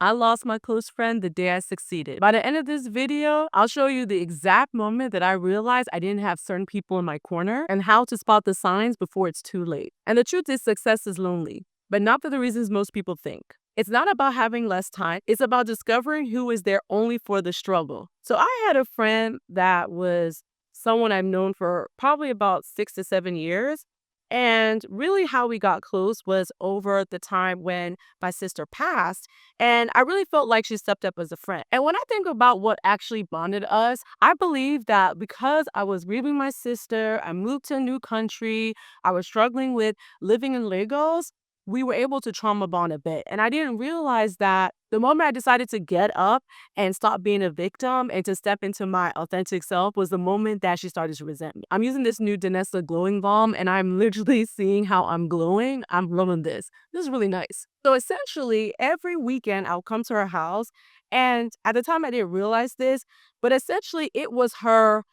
I lost my close friend the day I succeeded. By the end of this video, I'll show you the exact moment that I realized I didn't have certain people in my corner and how to spot the signs before it's too late. And the truth is, success is lonely, but not for the reasons most people think. It's not about having less time. It's about discovering who is there only for the struggle. So I had a friend that was someone I've known for probably about 6 to 7 years. And really, how we got close was over the time when my sister passed. And I really felt like she stepped up as a friend. And when I think about what actually bonded us, I believe that because I was grieving my sister, I moved to a new country, I was struggling with living in Lagos, we were able to trauma bond a bit. And I didn't realize that the moment I decided to get up and stop being a victim and to step into my authentic self was the moment that she started to resent me. I'm using this new Danessa glowing balm and I'm literally seeing how I'm glowing. I'm loving this. This is really nice. So essentially, every weekend I'll come to her house. And at the time I didn't realize this, but essentially it was her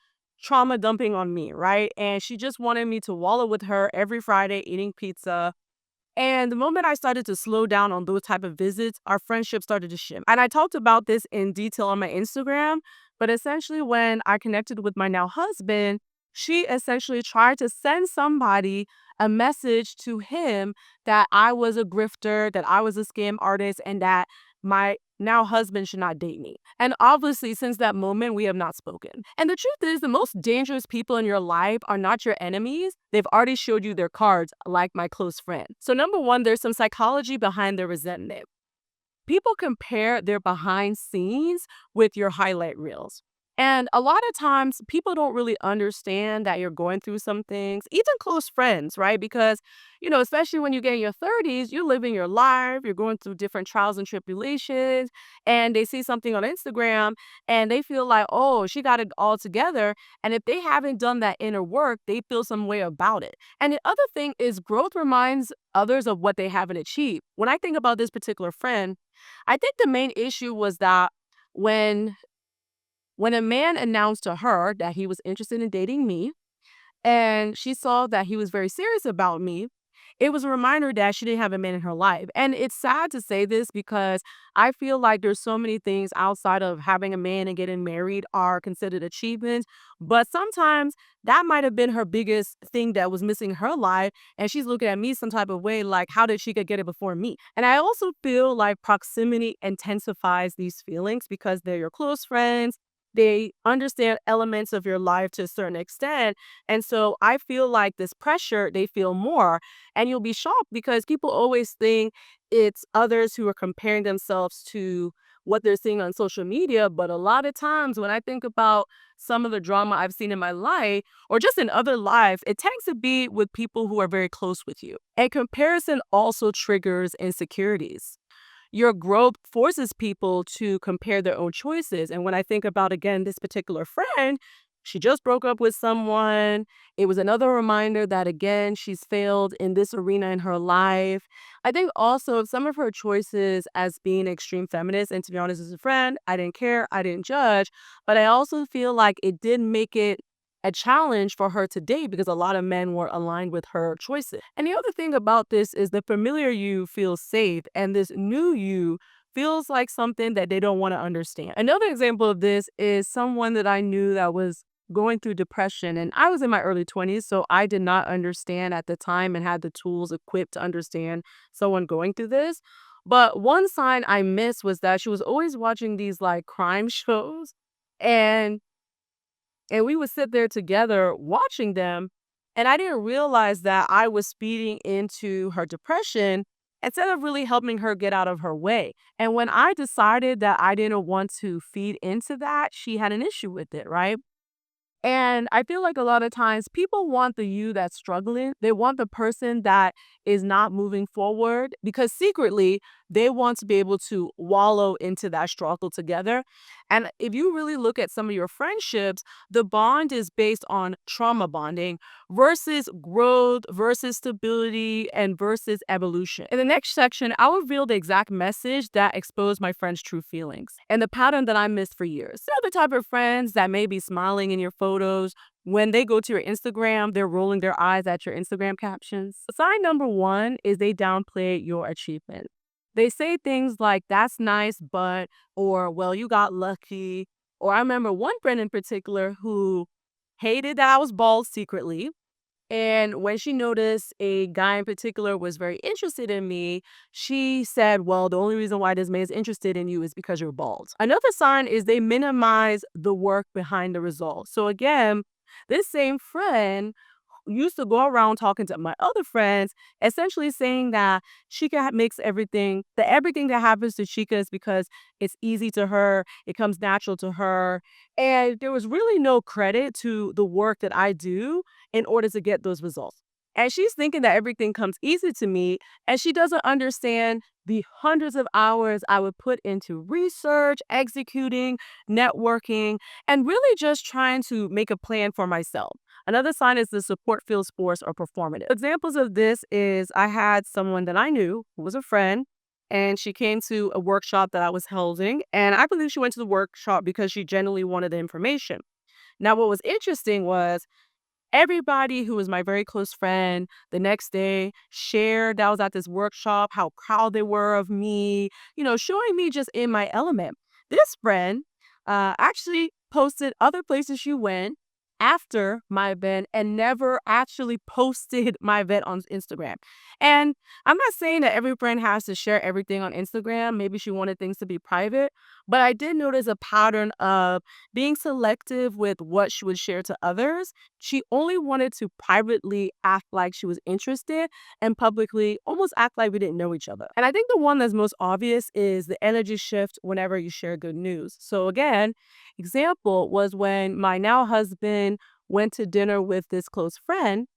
trauma dumping on me, right? And she just wanted me to wallow with her every Friday eating pizza, and the moment I started to slow down on those type of visits, our friendship started to shift. And I talked about this in detail on my Instagram, but essentially when I connected with my now husband, she essentially tried to send somebody a message to him that I was a grifter, that I was a scam artist, and that my now husband should not date me. And obviously, since that moment, we have not spoken. And the truth is, the most dangerous people in your life are not your enemies. They've already showed you their cards, like my close friend. So, number one, there's some psychology behind their resentment. People compare their behind scenes with your highlight reels. And a lot of times people don't really understand that you're going through some things, even close friends, right? Because, especially when you get in your 30s, you're living your life, you're going through different trials and tribulations, and they see something on Instagram and they feel like, oh, she got it all together. And if they haven't done that inner work, they feel some way about it. And the other thing is growth reminds others of what they haven't achieved. When I think about this particular friend, I think the main issue was that when when a man announced to her that he was interested in dating me and she saw that he was very serious about me, it was a reminder that she didn't have a man in her life. And it's sad to say this because I feel like there's so many things outside of having a man and getting married are considered achievements. But sometimes that might have been her biggest thing that was missing in her life. And she's looking at me some type of way like, how did she get it before me? And I also feel like proximity intensifies these feelings because they're your close friends. They understand elements of your life to a certain extent. And so I feel like this pressure, they feel more. And you'll be shocked because people always think it's others who are comparing themselves to what they're seeing on social media. But a lot of times when I think about some of the drama I've seen in my life or just in other lives, it tends to be with people who are very close with you. And comparison also triggers insecurities. Your growth forces people to compare their own choices. And when I think about, again, this particular friend, she just broke up with someone. It was another reminder that, again, she's failed in this arena in her life. I think also some of her choices as being extreme feminist, and to be honest, as a friend, I didn't care, I didn't judge, but I also feel like it did make it a challenge for her to date because a lot of men were aligned with her choices. And the other thing about this is the familiar you feels safe and this new you feels like something that they don't want to understand. Another example of this is someone that I knew that was going through depression, and I was in my early 20s, so I did not understand at the time and had the tools equipped to understand someone going through this. But one sign I missed was that she was always watching these like crime shows, and we would sit there together watching them. And I didn't realize that I was feeding into her depression instead of really helping her get out of her way. And when I decided that I didn't want to feed into that, she had an issue with it, right? And I feel like a lot of times people want the you that's struggling. They want the person that is not moving forward because secretly they want to be able to wallow into that struggle together. And if you really look at some of your friendships, the bond is based on trauma bonding versus growth versus stability and versus evolution. In the next section, I'll reveal the exact message that exposed my friend's true feelings and the pattern that I missed for years. They're the type of friends that may be smiling in your photos. When they go to your Instagram, they're rolling their eyes at your Instagram captions. Sign number one is they downplay your achievement. they say things like, that's nice, but, or, well, you got lucky. Or I remember one friend in particular who hated that I was bald secretly. And when she noticed a guy in particular was very interested in me, she said, well, the only reason why this man is interested in you is because you're bald. Another sign is they minimize the work behind the result. So again, this same friend used to go around talking to my other friends, essentially saying that Chica makes everything, that everything that happens to Chica is because it's easy to her, it comes natural to her. And there was really no credit to the work that I do in order to get those results. And she's thinking that everything comes easy to me, and she doesn't understand the hundreds of hours I would put into research, executing, networking, and really just trying to make a plan for myself. Another sign is the support feels forced or performative. Examples of this is I had someone that I knew who was a friend, and she came to a workshop that I was holding. And I believe she went to the workshop because she genuinely wanted the information. Now, what was interesting was everybody who was my very close friend the next day shared that I was at this workshop, how proud they were of me, showing me just in my element. This friend actually posted other places she went after my event and never actually posted my event on Instagram. And I'm not saying that every friend has to share everything on Instagram. Maybe she wanted things to be private, but I did notice a pattern of being selective with what she would share to others. She only wanted to privately act like she was interested and publicly almost act like we didn't know each other. And I think the one that's most obvious is the energy shift whenever you share good news. So again, example was when my now husband went to dinner with this close friend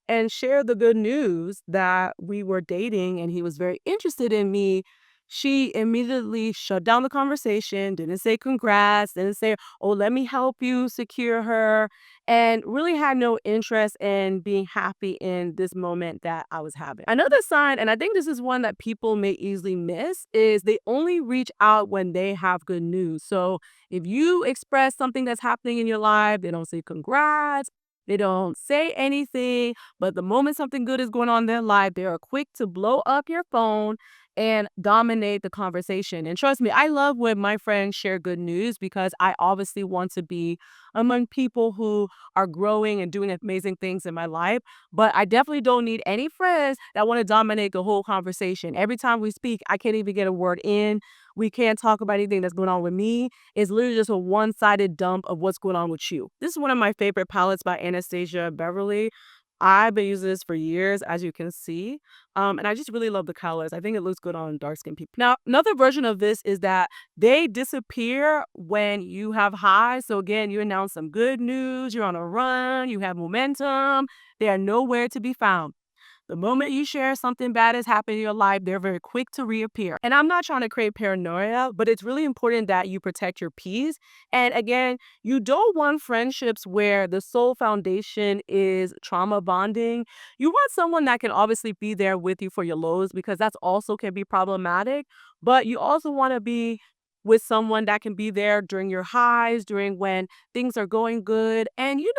and share the good news that we were dating and he was very interested in me, she immediately shut down the conversation, didn't say congrats, didn't say, oh, let me help you secure her, and really had no interest in being happy in this moment that I was having. Another sign, and I think this is one that people may easily miss, is they only reach out when they have good news. So if you express something that's happening in your life, they don't say congrats, they don't say anything, but the moment something good is going on in their life, they are quick to blow up your phone and dominate the conversation. And trust me, I love when my friends share good news because I obviously want to be among people who are growing and doing amazing things in my life. But I definitely don't need any friends that want to dominate the whole conversation. Every time we speak, I can't even get a word in. We can't talk about anything that's going on with me. It's literally just a one-sided dump of what's going on with you. This is one of my favorite palettes by Anastasia Beverly. I've been using this for years, as you can see. And I just really love the colors. I think it looks good on dark skinned people. Now, another version of this is that they disappear when you have highs. So again, you announce some good news, you're on a run, you have momentum. They are nowhere to be found. The moment you share something bad has happened in your life, they're very quick to reappear. And I'm not trying to create paranoia, but it's really important that you protect your peace. And again, you don't want friendships where the sole foundation is trauma bonding. You want someone that can obviously be there with you for your lows because that's also can be problematic. But you also want to be with someone that can be there during your highs, during when things are going good. And you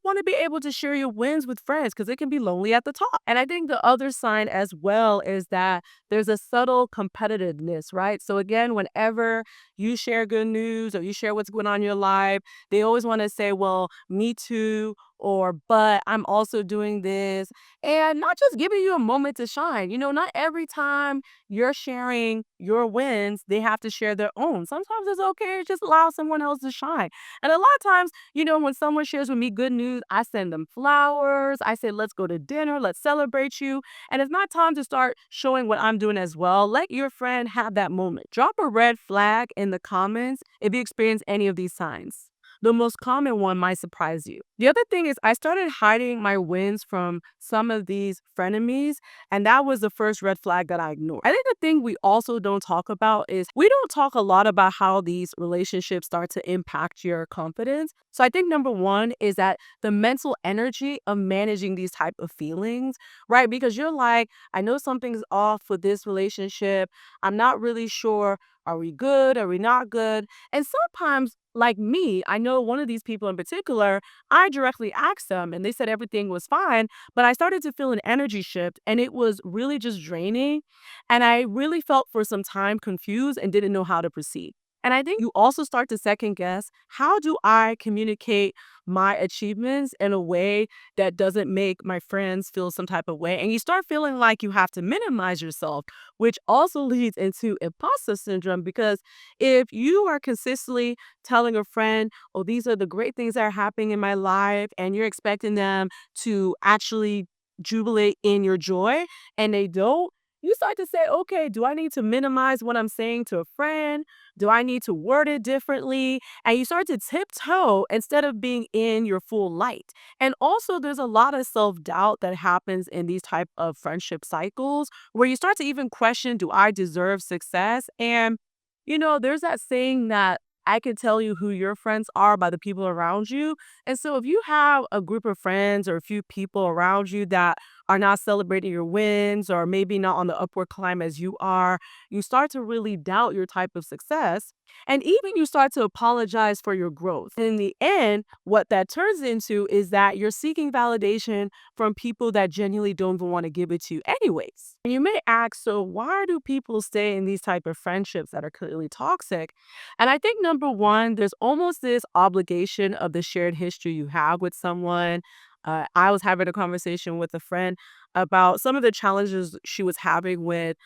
want to be able to share your wins with friends because it can be lonely at the top. And I think the other sign as well is that there's a subtle competitiveness, right? So again, whenever you share good news or you share what's going on in your life, they always want to say, well, me too, or but I'm also doing this, and not just giving you a moment to shine. Not every time you're sharing your wins, they have to share their own. Sometimes it's okay to just allow someone else to shine. And a lot of times, when someone shares with me good news, I send them flowers. I say, let's go to dinner. Let's celebrate you. And it's not time to start showing what I'm doing as well. Let your friend have that moment. Drop a red flag in the comments if you experience any of these signs. The most common one might surprise you. The other thing is I started hiding my wins from some of these frenemies, and that was the first red flag that I ignored. I think the thing we also don't talk about is we don't talk a lot about how these relationships start to impact your confidence. So I think number one is that the mental energy of managing these type of feelings, right? Because you're like, I know something's off with this relationship. I'm not really sure. Are we good? Are we not good? And sometimes, like me, I know one of these people in particular, I directly asked them and they said everything was fine, but I started to feel an energy shift and it was really just draining. And I really felt for some time confused and didn't know how to proceed. And I think you also start to second guess, how do I communicate my achievements in a way that doesn't make my friends feel some type of way? And you start feeling like you have to minimize yourself, which also leads into imposter syndrome. Because if you are consistently telling a friend, oh, these are the great things that are happening in my life, and you're expecting them to actually jubilate in your joy, and they don't, you start to say, okay, do I need to minimize what I'm saying to a friend? Do I need to word it differently? And you start to tiptoe instead of being in your full light. And also there's a lot of self-doubt that happens in these type of friendship cycles where you start to even question, do I deserve success? And there's that saying that I can tell you who your friends are by the people around you. And so if you have a group of friends or a few people around you that are not celebrating your wins or maybe not on the upward climb as you are, you start to really doubt your type of success. And even you start to apologize for your growth. And in the end, what that turns into is that you're seeking validation from people that genuinely don't even want to give it to you anyways. And you may ask, so why do people stay in these type of friendships that are clearly toxic? And I think number one, there's almost this obligation of the shared history you have with someone. I was having a conversation with a friend about some of the challenges she was having with,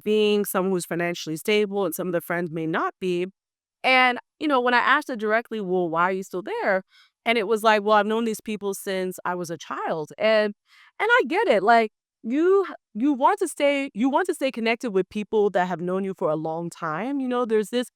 being someone who's financially stable and some of the friends may not be. And, when I asked her directly, well, why are you still there? And it was like, well, I've known these people since I was a child. And I get it. Like you want to stay connected with people that have known you for a long time. There's this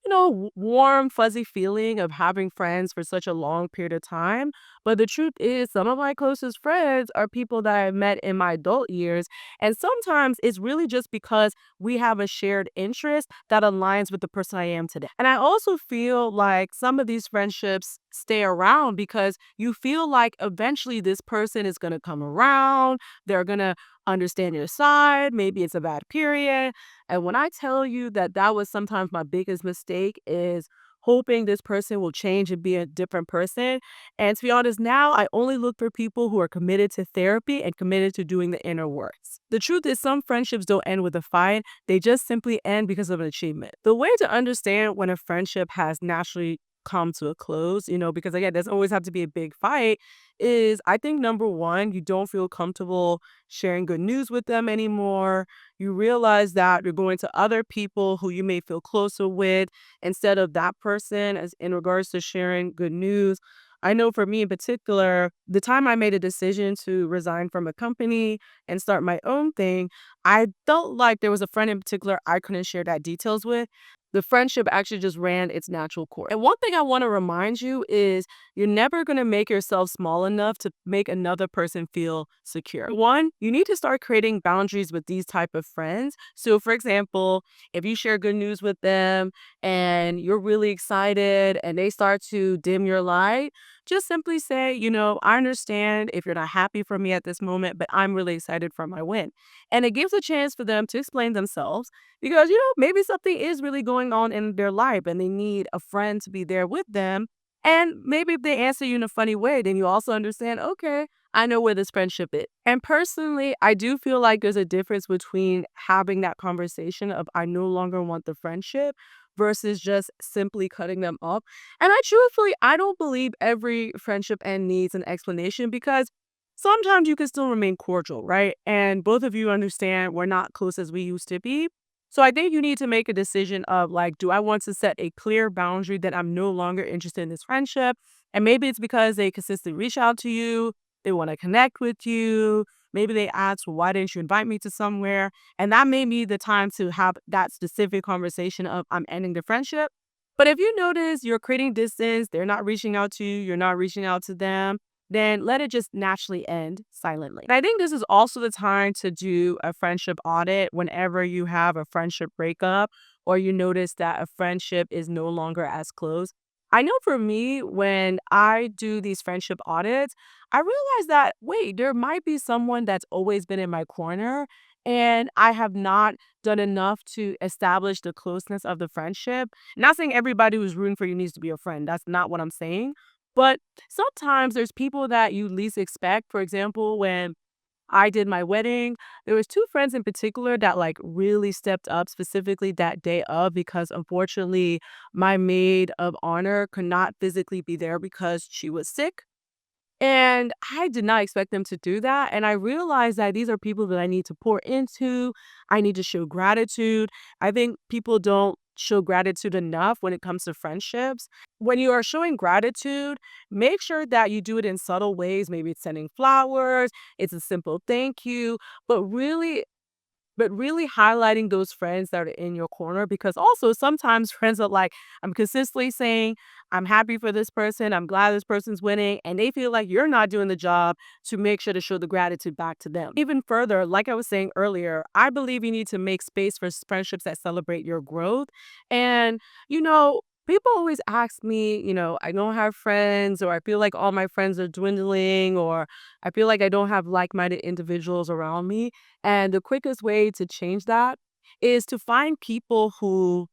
warm, fuzzy feeling of having friends for such a long period of time. But the truth is, some of my closest friends are people that I've met in my adult years. And sometimes it's really just because we have a shared interest that aligns with the person I am today. And I also feel like some of these friendships stay around because you feel like eventually this person is going to come around. They're going to understand your side. Maybe it's a bad period. And when I tell you that that was sometimes my biggest mistake is hoping this person will change and be a different person. And to be honest, now I only look for people who are committed to therapy and committed to doing the inner works. The truth is some friendships don't end with a fight. They just simply end because of an achievement. The way to understand when a friendship has naturally come to a close, because again, doesn't always have to be a big fight, is I think number one, you don't feel comfortable sharing good news with them anymore. You realize that you're going to other people who you may feel closer with instead of that person as in regards to sharing good news. I know for me in particular, the time I made a decision to resign from a company and start my own thing, I felt like there was a friend in particular I couldn't share that details with. The friendship actually just ran its natural course. And one thing I want to remind you is you're never going to make yourself small enough to make another person feel secure. One, you need to start creating boundaries with these type of friends. So for example, if you share good news with them and you're really excited and they start to dim your light, just simply say, I understand if you're not happy for me at this moment, but I'm really excited for my win. And it gives a chance for them to explain themselves because, maybe something is really going on in their life and they need a friend to be there with them. And maybe if they answer you in a funny way, then you also understand, okay, I know where this friendship is. And personally, I do feel like there's a difference between having that conversation of I no longer want the friendship versus just simply cutting them off. And I don't believe every friendship end needs an explanation because sometimes you can still remain cordial, right? And both of you understand we're not close as we used to be. So I think you need to make a decision of like, do I want to set a clear boundary that I'm no longer interested in this friendship? And maybe it's because they consistently reach out to you, they want to connect with you. Maybe they ask, well, why didn't you invite me to somewhere? And that may be the time to have that specific conversation of I'm ending the friendship. But if you notice you're creating distance, they're not reaching out to you, you're not reaching out to them, then let it just naturally end silently. And I think this is also the time to do a friendship audit whenever you have a friendship breakup or you notice that a friendship is no longer as close. I know for me, when I do these friendship audits, I realize that, wait, there might be someone that's always been in my corner and I have not done enough to establish the closeness of the friendship. Not saying everybody who's rooting for you needs to be your friend. That's not what I'm saying. But sometimes there's people that you least expect. For example, when I did my wedding, there was 2 friends in particular that, like, really stepped up specifically that day of because, unfortunately, my maid of honor could not physically be there because she was sick. And I did not expect them to do that, and I realized that these are people that I need to pour into, I need to show gratitude. I think people don't show gratitude enough when it comes to friendships. When you are showing gratitude, make sure that you do it in subtle ways. Maybe it's sending flowers, it's a simple thank you, but really highlighting those friends that are in your corner because also sometimes friends are like, I'm consistently saying, I'm happy for this person, I'm glad this person's winning, and they feel like you're not doing the job to make sure to show the gratitude back to them. Even further, like I was saying earlier, I believe you need to make space for friendships that celebrate your growth. And, people always ask me, I don't have friends, or I feel like all my friends are dwindling, or I feel like I don't have like minded individuals around me. And the quickest way to change that is to find people who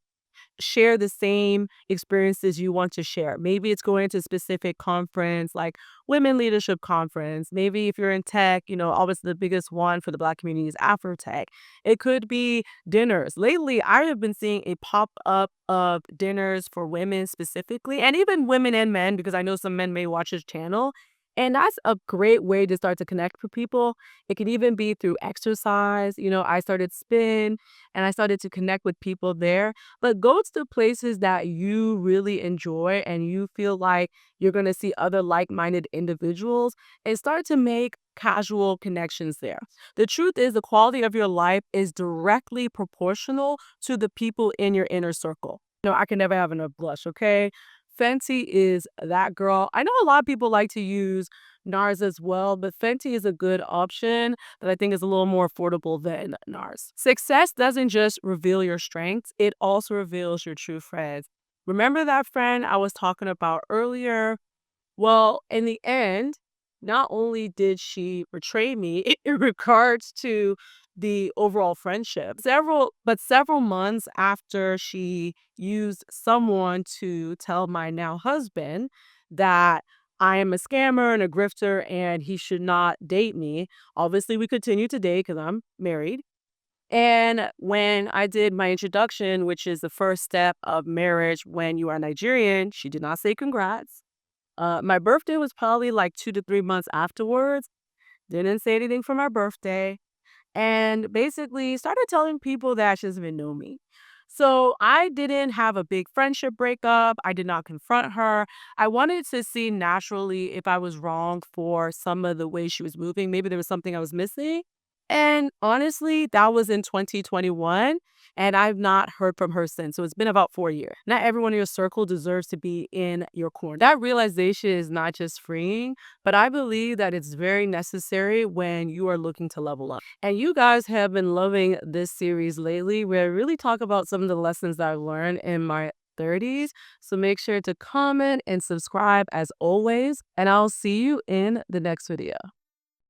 share the same experiences you want to share. Maybe it's going to a specific conference like Women Leadership Conference. Maybe if you're in tech, obviously the biggest one for the Black community is Afrotech. It could be dinners. Lately, I have been seeing a pop up of dinners for women specifically, and even women and men, because I know some men may watch this channel. And that's a great way to start to connect with people. It could even be through exercise. I started spin and I started to connect with people there, but go to the places that you really enjoy and you feel like you're going to see other like-minded individuals and start to make casual connections there. The truth is the quality of your life is directly proportional to the people in your inner circle. No, I can never have enough blush, okay? Fenty is that girl. I know a lot of people like to use NARS as well, but Fenty is a good option that I think is a little more affordable than NARS. Success doesn't just reveal your strengths, it also reveals your true friends. Remember that friend I was talking about earlier? Well, in the end, not only did she betray me in regards to the overall friendship, several months after she used someone to tell my now husband that I am a scammer and a grifter and he should not date me. Obviously, we continue to date because I'm married. And when I did my introduction, which is the first step of marriage when you are Nigerian, she did not say congrats. My birthday was probably like 2 to 3 months afterwards. Didn't say anything for my birthday, and basically started telling people that she doesn't even know me. So I didn't have a big friendship breakup. I did not confront her. I wanted to see naturally if I was wrong for some of the way she was moving. Maybe there was something I was missing. And honestly, that was in 2021, and I've not heard from her since. So it's been about 4 years. Not everyone in your circle deserves to be in your corner. That realization is not just freeing, but I believe that it's very necessary when you are looking to level up. And you guys have been loving this series lately, where I really talk about some of the lessons that I've learned in my 30s. So make sure to comment and subscribe as always, and I'll see you in the next video.